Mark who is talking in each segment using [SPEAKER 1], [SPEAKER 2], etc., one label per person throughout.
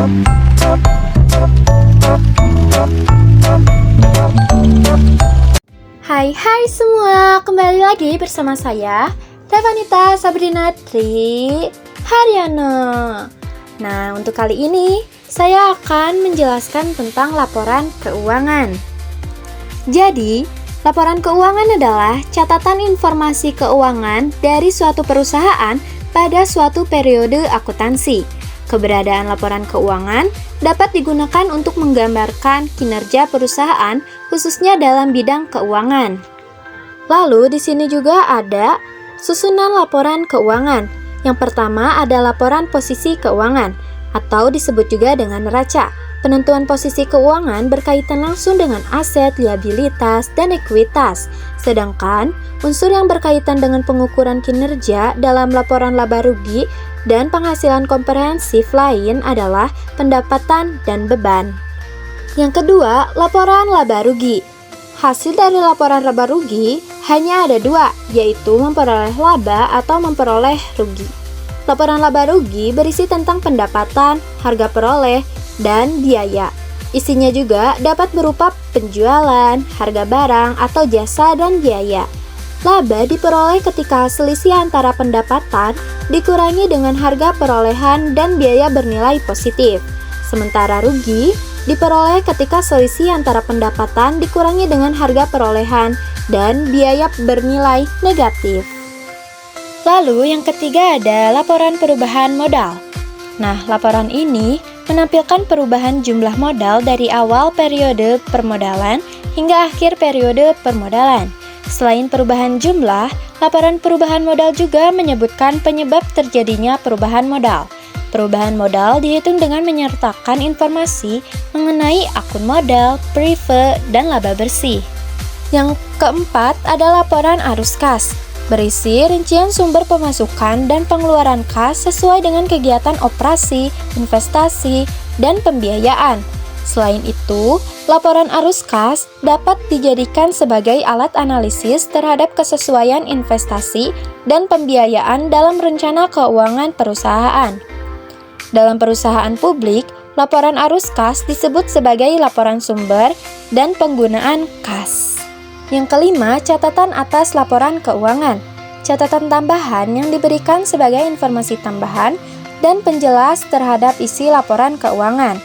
[SPEAKER 1] Hai semua, kembali lagi bersama saya Devanita Sabrina Tri Haryana. Nah, untuk kali ini saya akan menjelaskan tentang laporan keuangan. Jadi, laporan keuangan adalah catatan informasi keuangan dari suatu perusahaan pada suatu periode akuntansi. Keberadaan laporan keuangan dapat digunakan untuk menggambarkan kinerja perusahaan, khususnya dalam bidang keuangan. Lalu di sini juga ada susunan laporan keuangan. Yang pertama ada laporan posisi keuangan, atau disebut juga dengan neraca. Penentuan posisi keuangan berkaitan langsung dengan aset, liabilitas, dan ekuitas. Sedangkan unsur yang berkaitan dengan pengukuran kinerja dalam laporan laba rugi dan penghasilan komprehensif lain adalah pendapatan dan beban. Yang kedua, laporan laba rugi. Hasil dari laporan laba rugi hanya ada dua, yaitu memperoleh laba atau memperoleh rugi. Laporan laba rugi berisi tentang pendapatan, harga peroleh, dan biaya. Isinya juga dapat berupa penjualan, harga barang atau jasa, dan biaya. Laba diperoleh ketika selisih antara pendapatan dikurangi dengan harga perolehan dan biaya bernilai positif. Sementara rugi diperoleh ketika selisih antara pendapatan dikurangi dengan harga perolehan dan biaya bernilai negatif. Lalu yang ketiga ada laporan perubahan modal. Nah, laporan ini menampilkan perubahan jumlah modal dari awal periode permodalan hingga akhir periode permodalan. Selain perubahan jumlah, laporan perubahan modal juga menyebutkan penyebab terjadinya perubahan modal. Perubahan modal dihitung dengan menyertakan informasi mengenai akun modal, prive, dan laba bersih. Yang keempat ada laporan arus kas. Berisi rincian sumber pemasukan dan pengeluaran kas sesuai dengan kegiatan operasi, investasi, dan pembiayaan. Selain itu, laporan arus kas dapat dijadikan sebagai alat analisis terhadap kesesuaian investasi dan pembiayaan dalam rencana keuangan perusahaan. Dalam perusahaan publik, laporan arus kas disebut sebagai laporan sumber dan penggunaan kas. Yang kelima, catatan atas laporan keuangan. Catatan tambahan yang diberikan sebagai informasi tambahan dan penjelas terhadap isi laporan keuangan.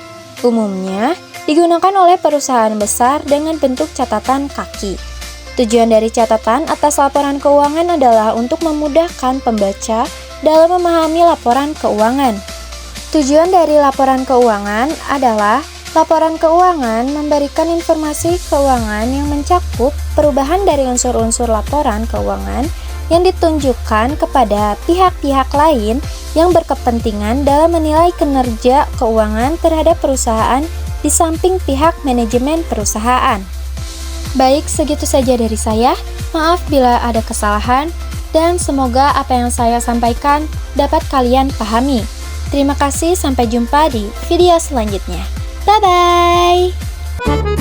[SPEAKER 1] Umumnya, digunakan oleh perusahaan besar dengan bentuk catatan kaki. Tujuan dari catatan atas laporan keuangan adalah untuk memudahkan pembaca dalam memahami laporan keuangan. Tujuan dari laporan keuangan adalah laporan keuangan memberikan informasi keuangan yang mencakup perubahan dari unsur-unsur laporan keuangan yang ditunjukkan kepada pihak-pihak lain yang berkepentingan dalam menilai kinerja keuangan terhadap perusahaan di samping pihak manajemen perusahaan. Baik, segitu saja dari saya. Maaf bila ada kesalahan dan semoga apa yang saya sampaikan dapat kalian pahami. Terima kasih, sampai jumpa di video selanjutnya. Bye-bye!